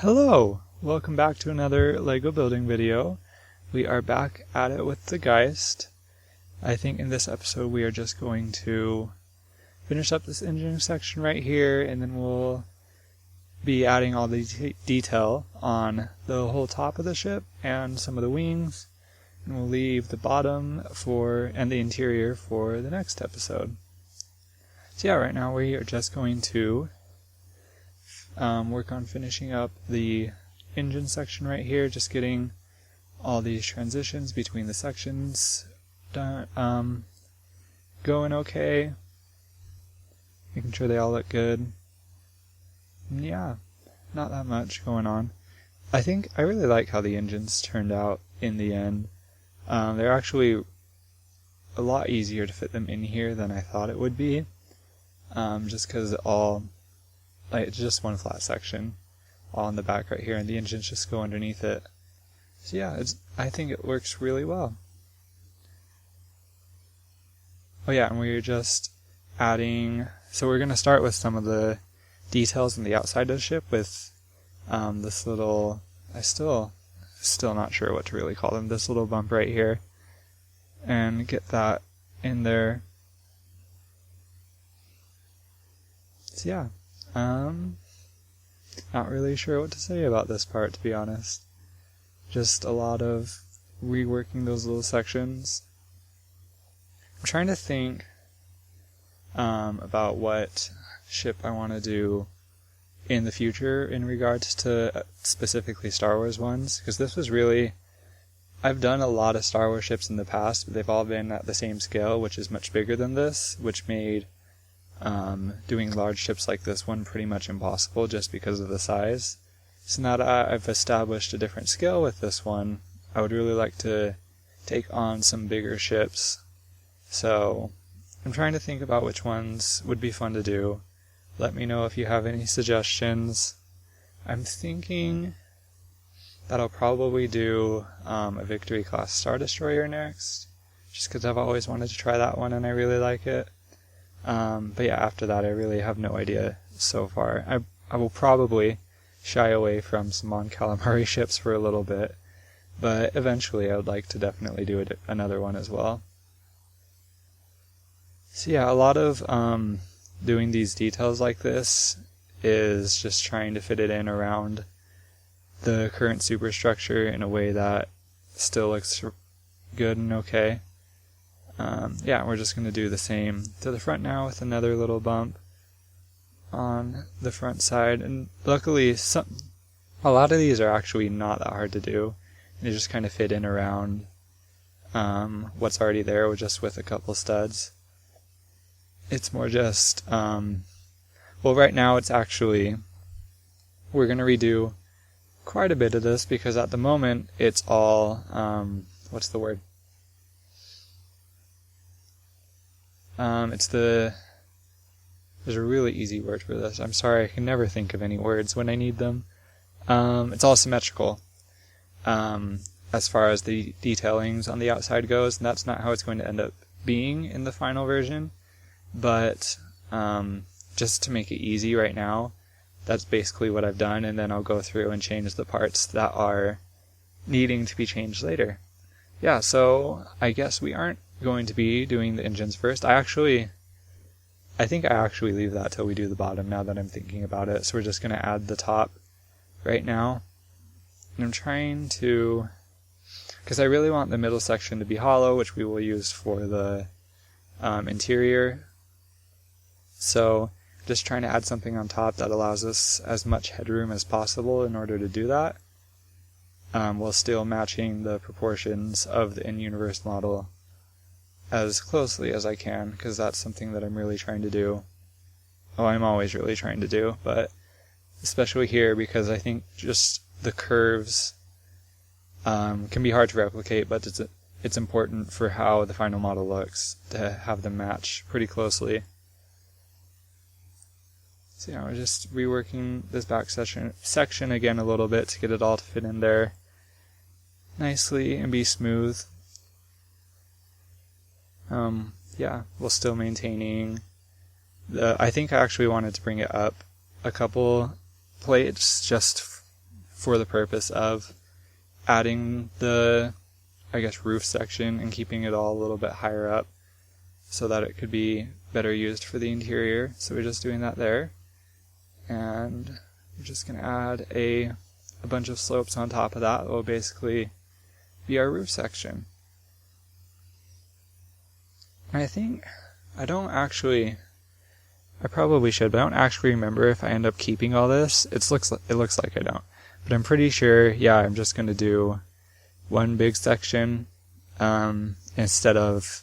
Hello! Welcome back to another LEGO building video. We are back at it with the Geist. I think in this episode we are just going to finish up this engine section right here, and then we'll be adding all the detail on the whole top of the ship and some of the wings, and we'll leave the bottom and the interior for the next episode. So yeah, right now we are just going to work on finishing up the engine section right here, just getting all these transitions between the sections done, going okay, making sure they all look good. And yeah, not that much going on. I really like how the engines turned out in the end. They're actually a lot easier to fit them in here than I thought it would be, just because it's just one flat section all in the back right here, and the engines just go underneath it. So yeah, I think it works really well. Oh yeah, and we're just adding, so we're going to start with some of the details on the outside of the ship with this little, still not sure what to really call them, this little bump right here, and get that in there. So yeah. Not really sure what to say about this part, to be honest. Just a lot of reworking those little sections. I'm trying to think about what ship I want to do in the future in regards to specifically Star Wars ones, because this was really, I've done a lot of Star Wars ships in the past, but they've all been at the same scale, which is much bigger than this, which made doing large ships like this one pretty much impossible just because of the size. So now that I've established a different scale with this one, I would really like to take on some bigger ships. So I'm trying to think about which ones would be fun to do. Let me know if you have any suggestions. I'm thinking that I'll probably do a Victory class Star Destroyer next, just because I've always wanted to try that one and I really like it. But yeah, after that I really have no idea so far. I will probably shy away from some Calamari ships for a little bit, but eventually I would like to definitely do another one as well. So yeah, a lot of doing these details like this is just trying to fit it in around the current superstructure in a way that still looks good and okay. Yeah, we're just going to do the same to the front now with another little bump on the front side. And luckily, a lot of these are actually not that hard to do. They just kind of fit in around what's already there, just with a couple studs. It's more just, well, right now it's actually, we're going to redo quite a bit of this because at the moment it's all, what's the word? There's a really easy word for this. I'm sorry, I can never think of any words when I need them. It's all symmetrical, as far as the detailings on the outside goes, and that's not how it's going to end up being in the final version, but, just to make it easy right now, that's basically what I've done, and then I'll go through and change the parts that are needing to be changed later. Yeah, so I guess we aren't going to be doing the engines first. I think I actually leave that till we do the bottom now that I'm thinking about it. So we're just going to add the top right now. And I'm trying to, because I really want the middle section to be hollow, which we will use for the interior. So just trying to add something on top that allows us as much headroom as possible in order to do that, while still matching the proportions of the in-universe model as closely as I can, because that's something that I'm really trying to do. Oh, I'm always really trying to do, but especially here because I think just the curves can be hard to replicate, but it's important for how the final model looks to have them match pretty closely. So yeah, we're just reworking this back section again a little bit to get it all to fit in there nicely and be smooth. Yeah, while still maintaining I think I actually wanted to bring it up a couple plates just for the purpose of adding the, I guess, roof section and keeping it all a little bit higher up so that it could be better used for the interior. So we're just doing that there. And we're just going to add a bunch of slopes on top of that. That will basically be our roof section. And I probably should, but I don't actually remember if I end up keeping all this. It looks like I don't. But I'm pretty sure, yeah, I'm just going to do one big section instead of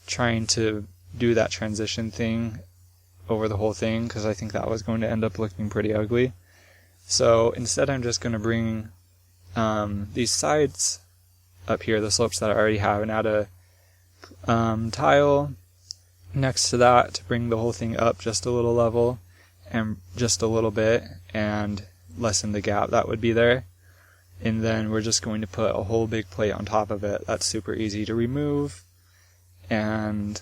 trying to do that transition thing over the whole thing, because I think that was going to end up looking pretty ugly. So instead I'm just going to bring these sides up here, the slopes that I already have, and add a tile next to that to bring the whole thing up just a little level and just a little bit and lessen the gap that would be there. And then we're just going to put a whole big plate on top of it. That's super easy to remove and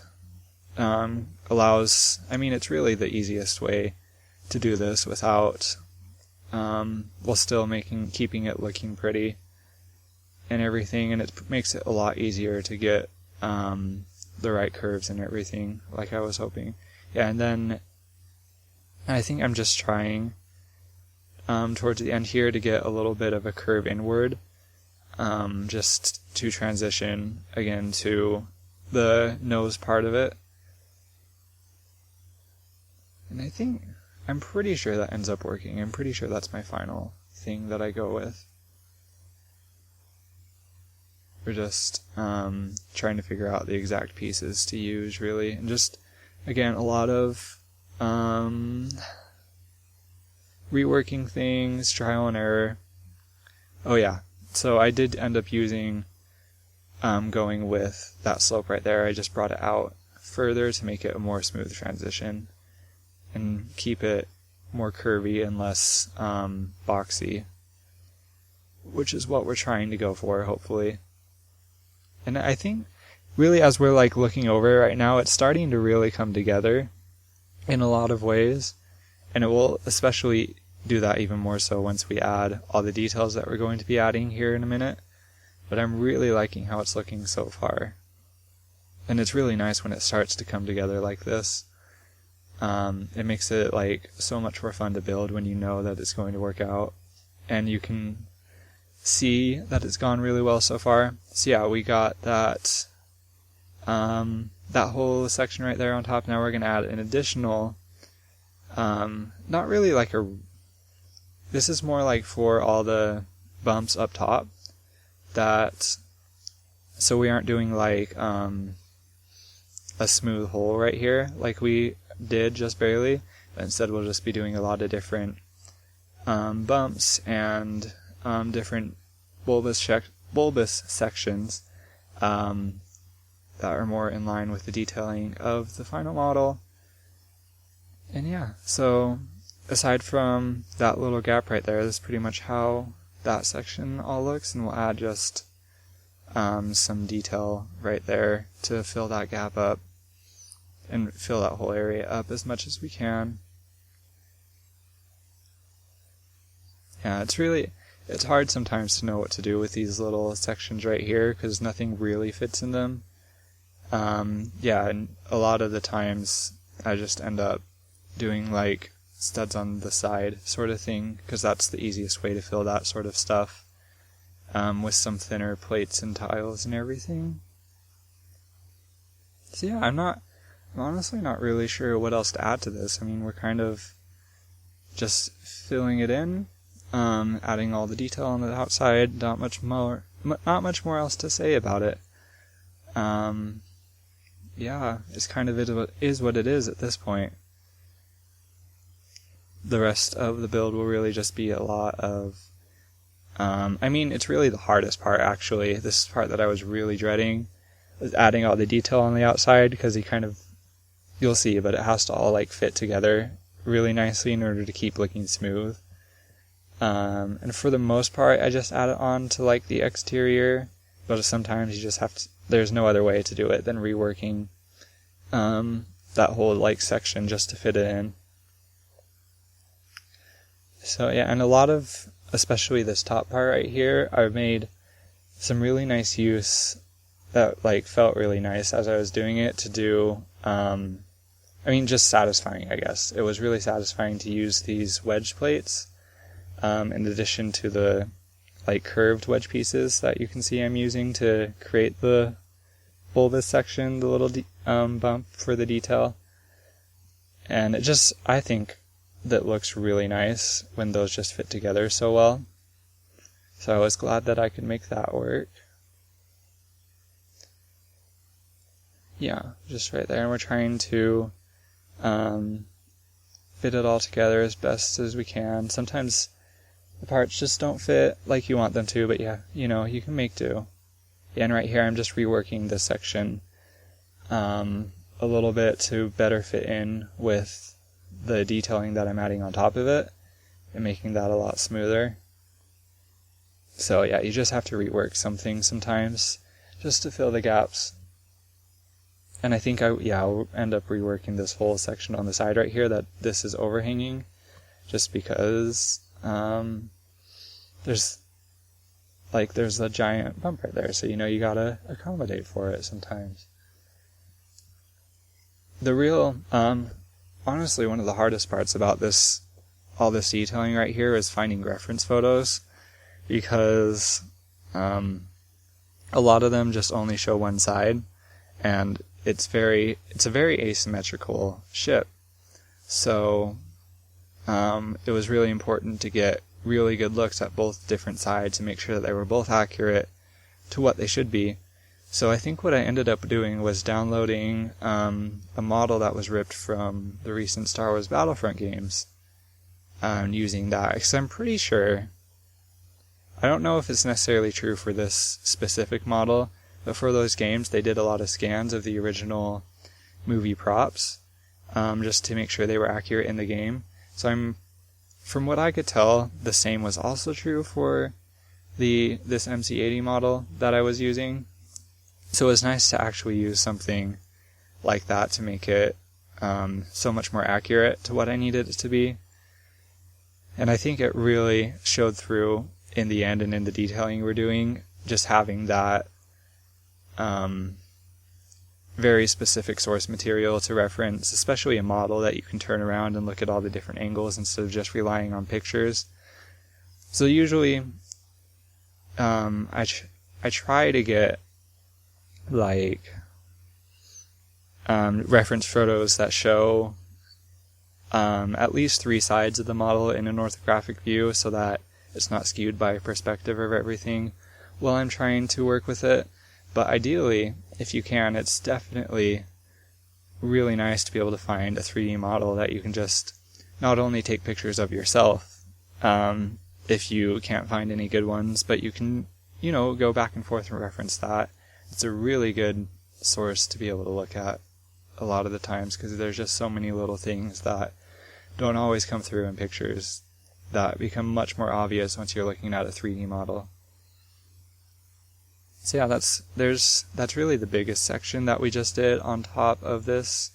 it's really the easiest way to do this without while still keeping it looking pretty and everything, and it makes it a lot easier to get the right curves and everything, like I was hoping. Yeah, and then I think I'm just trying towards the end here to get a little bit of a curve inward, just to transition again to the nose part of it. And I'm pretty sure that ends up working. I'm pretty sure that's my final thing that I go with. We're just trying to figure out the exact pieces to use, really. And just, again, a lot of reworking things, trial and error. Oh yeah, so I did end up going with that slope right there. I just brought it out further to make it a more smooth transition and keep it more curvy and less boxy, which is what we're trying to go for, hopefully. And I think, really, as we're looking over it right now, it's starting to really come together in a lot of ways, and it will especially do that even more so once we add all the details that we're going to be adding here in a minute. But I'm really liking how it's looking so far, and it's really nice when it starts to come together like this. It makes it so much more fun to build when you know that it's going to work out, and you can see that it's gone really well so far. So yeah, we got that whole section right there on top. Now we're going to add an additional, not really this is more for all the bumps up top, so we aren't doing a smooth hole right here like we did just barely, but instead we'll just be doing a lot of different bumps and different bulbous sections that are more in line with the detailing of the final model. And yeah, so aside from that little gap right there, that's pretty much how that section all looks, and we'll add just some detail right there to fill that gap up and fill that whole area up as much as we can. Yeah, it's hard sometimes to know what to do with these little sections right here because nothing really fits in them. Yeah, and a lot of the times I just end up doing studs on the side sort of thing, because that's the easiest way to fill that sort of stuff, with some thinner plates and tiles and everything. So yeah, I'm honestly not really sure what else to add to this. I mean, we're kind of just filling it in, adding all the detail on the outside. Not much more else to say about it. Yeah, it's kind of is what it is at this point. The rest of the build will really just be a lot of it's really the hardest part, actually. This part that I was really dreading is adding all the detail on the outside, because you'll see, but it has to all fit together really nicely in order to keep looking smooth. And for the most part, I just add it on to the exterior, but sometimes you just have to, there's no other way to do it than reworking that whole section just to fit it in. So yeah, and a lot of especially this top part right here, I've made some really nice use that like felt really nice as I was doing it to do, just satisfying, I guess. It was really satisfying to use these wedge plates, in addition to the like curved wedge pieces that you can see I'm using to create the bulbous section, the little bump for the detail. And it just, I think that looks really nice when those just fit together so well. So I was glad that I could make that work. Yeah, just right there. And we're trying to fit it all together as best as we can. Sometimes the parts just don't fit like you want them to, but yeah, you can make do. Yeah, and right here I'm just reworking this section a little bit to better fit in with the detailing that I'm adding on top of it and making that a lot smoother. So yeah, you just have to rework some things sometimes just to fill the gaps. And I think I'll end up reworking this whole section on the side right here that this is overhanging, just because there's a giant bump right there, so you gotta accommodate for it sometimes. The real, honestly, one of the hardest parts about all this detailing right here is finding reference photos, because a lot of them just only show one side, and it's a very asymmetrical ship. So it was really important to get really good looks at both different sides and make sure that they were both accurate to what they should be. So I think what I ended up doing was downloading a model that was ripped from the recent Star Wars Battlefront games, and using that, because I'm pretty sure, I don't know if it's necessarily true for this specific model, but for those games they did a lot of scans of the original movie props, just to make sure they were accurate in the game. So from what I could tell, the same was also true for this MC80 model that I was using. So it was nice to actually use something like that to make it so much more accurate to what I needed it to be. And I think it really showed through in the end and in the detailing we're doing, just having that very specific source material to reference, especially a model that you can turn around and look at all the different angles instead of just relying on pictures. So usually I try to get reference photos that show at least 3 sides of the model in an orthographic view, so that it's not skewed by perspective of everything while I'm trying to work with it. But ideally, if you can, it's definitely really nice to be able to find a 3D model that you can just not only take pictures of yourself, if you can't find any good ones, but you can, go back and forth and reference that. It's a really good source to be able to look at a lot of the times, because there's just so many little things that don't always come through in pictures that become much more obvious once you're looking at a 3D model. So yeah, that's really the biggest section that we just did on top of this.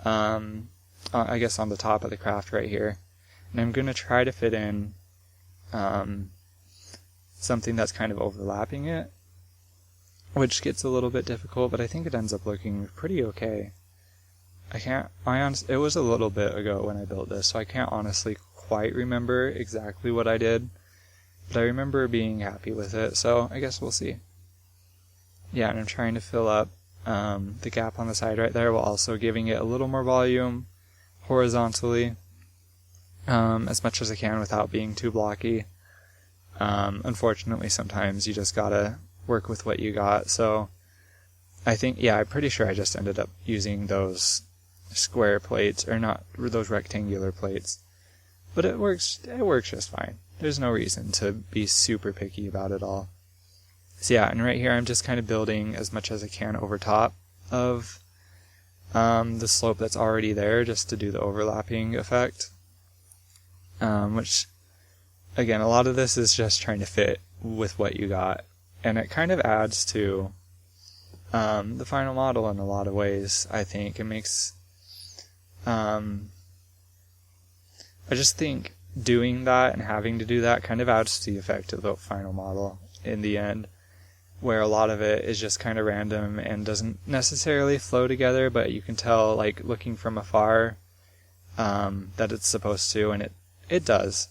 I guess on the top of the craft right here. And I'm going to try to fit in something that's kind of overlapping it, which gets a little bit difficult, but I think it ends up looking pretty okay. It was a little bit ago when I built this, so I can't honestly quite remember exactly what I did, but I remember being happy with it, so I guess we'll see. Yeah, and I'm trying to fill up the gap on the side right there while also giving it a little more volume horizontally, as much as I can without being too blocky. Unfortunately, sometimes you just gotta work with what you got, so I think, I'm pretty sure I just ended up using those square plates, or not, those rectangular plates, but it works just fine. There's no reason to be super picky about it all. So yeah, and right here I'm just kind of building as much as I can over top of the slope that's already there, just to do the overlapping effect, which, again, a lot of this is just trying to fit with what you got, and it kind of adds to the final model in a lot of ways, I think. It makes I just think doing that and having to do that kind of adds to the effect of the final model in the end, where a lot of it is just kind of random and doesn't necessarily flow together, but you can tell, like, looking from afar, that it's supposed to, and it does.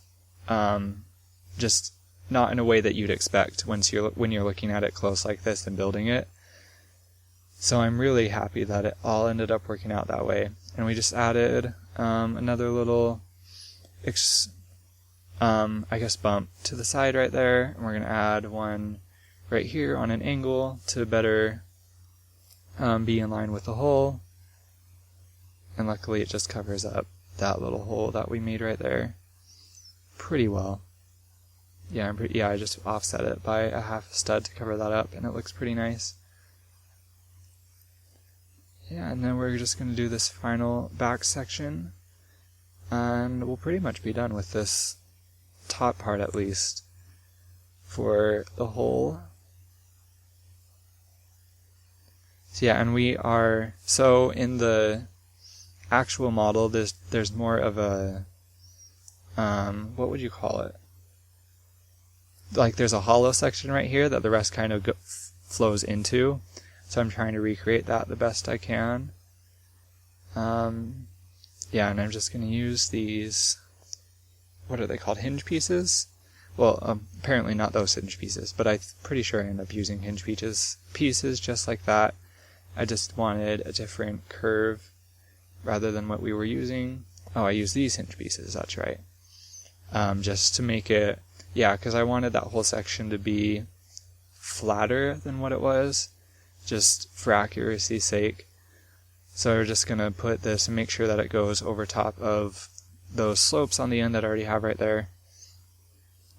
Just not in a way that you'd expect when you're looking at it close like this and building it. So I'm really happy that it all ended up working out that way. And we just added another little bump to the side right there, and we're going to add one right here on an angle to better be in line with the hole. And luckily it just covers up that little hole that we made right there pretty well. Yeah, I just offset it by a half a stud to cover that up, and it looks pretty nice. Yeah, and then we're just going to do this final back section, and we'll pretty much be done with this top part, at least, for the hole. So yeah, and so in the actual model, there's more of a, what would you call it? Like, there's a hollow section right here that the rest kind of flows into. So I'm trying to recreate that the best I can. Yeah, and I'm just going to use these, what are they called, hinge pieces? Well, apparently not those hinge pieces, but I'm pretty sure I end up using hinge pieces just like that. I just wanted a different curve rather than what we were using. Oh, I used these hinge pieces, that's right. Just to make it, yeah, because I wanted that whole section to be flatter than what it was, just for accuracy's sake. So we're just going to put this and make sure that it goes over top of those slopes on the end that I already have right there,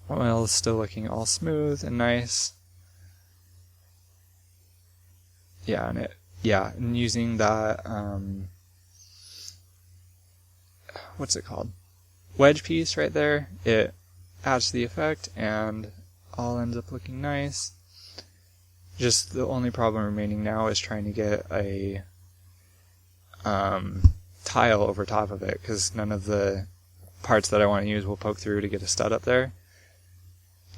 while still looking all smooth and nice. Yeah, and using that, what's it called? Wedge piece right there, it adds to the effect, and all ends up looking nice. Just the only problem remaining now is trying to get a tile over top of it, because none of the parts that I want to use will poke through to get a stud up there.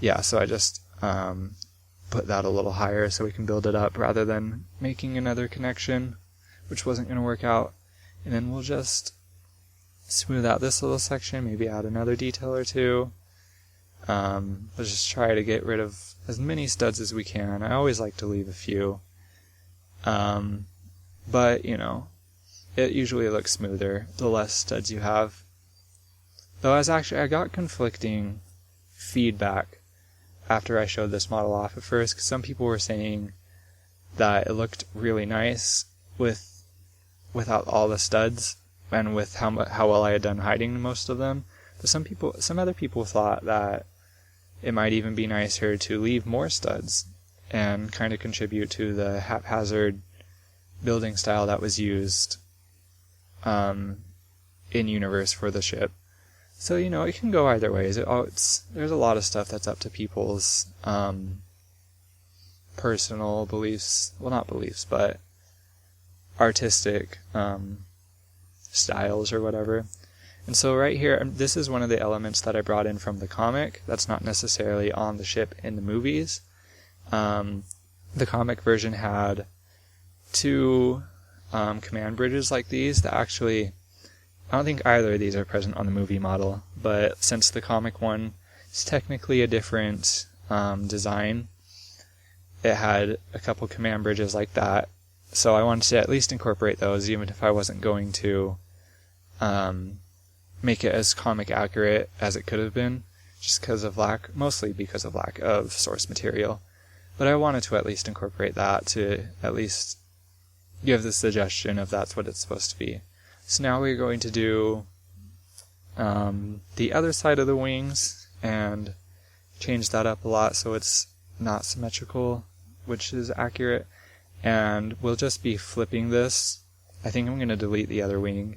Yeah, so I just put that a little higher so we can build it up rather than making another connection, which wasn't going to work out. And then we'll just smooth out this little section, maybe add another detail or two. We'll just try to get rid of as many studs as we can. I always like to leave a few. But, you know, it usually looks smoother the less studs you have. Though I got conflicting feedback after I showed this model off at first, because some people were saying that it looked really nice without all the studs, and with how well I had done hiding most of them. But some other people thought that it might even be nicer to leave more studs and kind of contribute to the haphazard building style that was used in universe for the ship. So, you know, it can go either ways. There's a lot of stuff that's up to people's personal beliefs. Well, not beliefs, but artistic styles or whatever. And so right here, this is one of the elements that I brought in from the comic. That's not necessarily on the ship in the movies. The comic version had two command bridges like these that actually, I don't think either of these are present on the movie model, but since the comic one is technically a different design, it had a couple command bridges like that. So I wanted to at least incorporate those, even if I wasn't going to make it as comic accurate as it could have been, just mostly because of lack of source material. But I wanted to at least incorporate that to at least give the suggestion of that's what it's supposed to be. So now we're going to do the other side of the wings and change that up a lot so it's not symmetrical, which is accurate. And we'll just be flipping this. I think I'm going to delete the other wing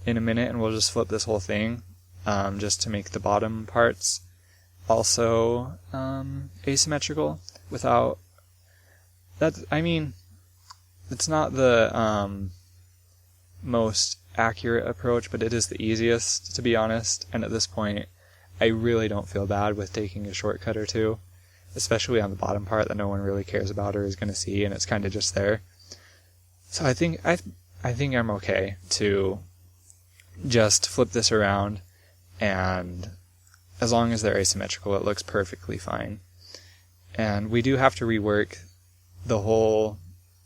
in a minute, and we'll just flip this whole thing just to make the bottom parts also asymmetrical without that. I mean, it's not the most accurate approach, but it is the easiest, to be honest, and at this point I really don't feel bad with taking a shortcut or two, especially on the bottom part that no one really cares about or is going to see, and it's kind of just there. So I think I'm okay to just flip this around, and as long as they're asymmetrical, it looks perfectly fine. And we do have to rework the whole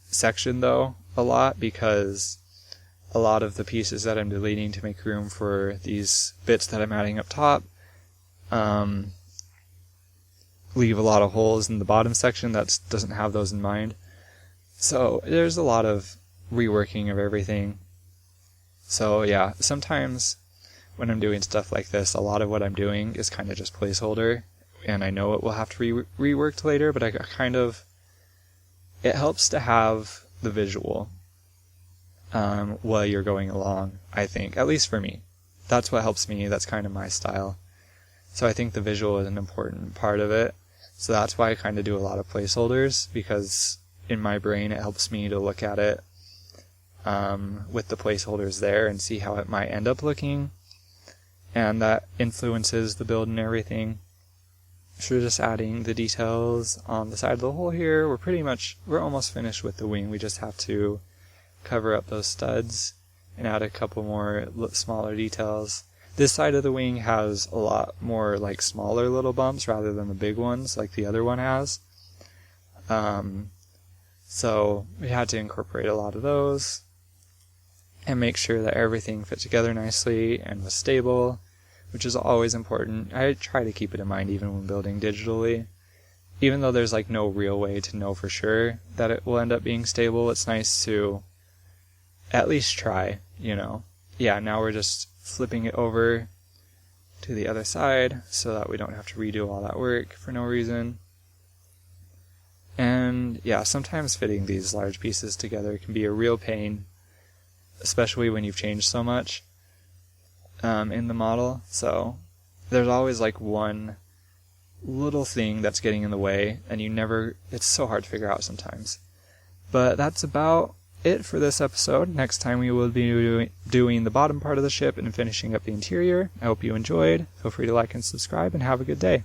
section, though, a lot, because a lot of the pieces that I'm deleting to make room for these bits that I'm adding up top leave a lot of holes in the bottom section that doesn't have those in mind. So there's a lot of reworking of everything. So yeah, sometimes when I'm doing stuff like this, a lot of what I'm doing is kind of just placeholder, and I know it will have to be reworked later, but it helps to have the visual while you're going along, I think, at least for me. That's what helps me, that's kind of my style. So I think the visual is an important part of it. So that's why I kind of do a lot of placeholders, because in my brain it helps me to look at it with the placeholders there and see how it might end up looking. And that influences the build and everything. So we're just adding the details on the side of the hole here. We're almost finished with the wing. We just have to cover up those studs and add a couple more smaller details. This side of the wing has a lot more like smaller little bumps rather than the big ones like the other one has. So we had to incorporate a lot of those and make sure that everything fit together nicely and was stable, which is always important. I try to keep it in mind even when building digitally. Even though there's like no real way to know for sure that it will end up being stable, it's nice to at least try, you know. Yeah, now we're just flipping it over to the other side so that we don't have to redo all that work for no reason. And yeah, sometimes fitting these large pieces together can be a real pain, especially when you've changed so much in the model. So there's always like one little thing that's getting in the way, and it's so hard to figure out sometimes. But that's about it for this episode. Next time we will be doing the bottom part of the ship and finishing up the interior. I hope you enjoyed. Feel free to like and subscribe, and have a good day.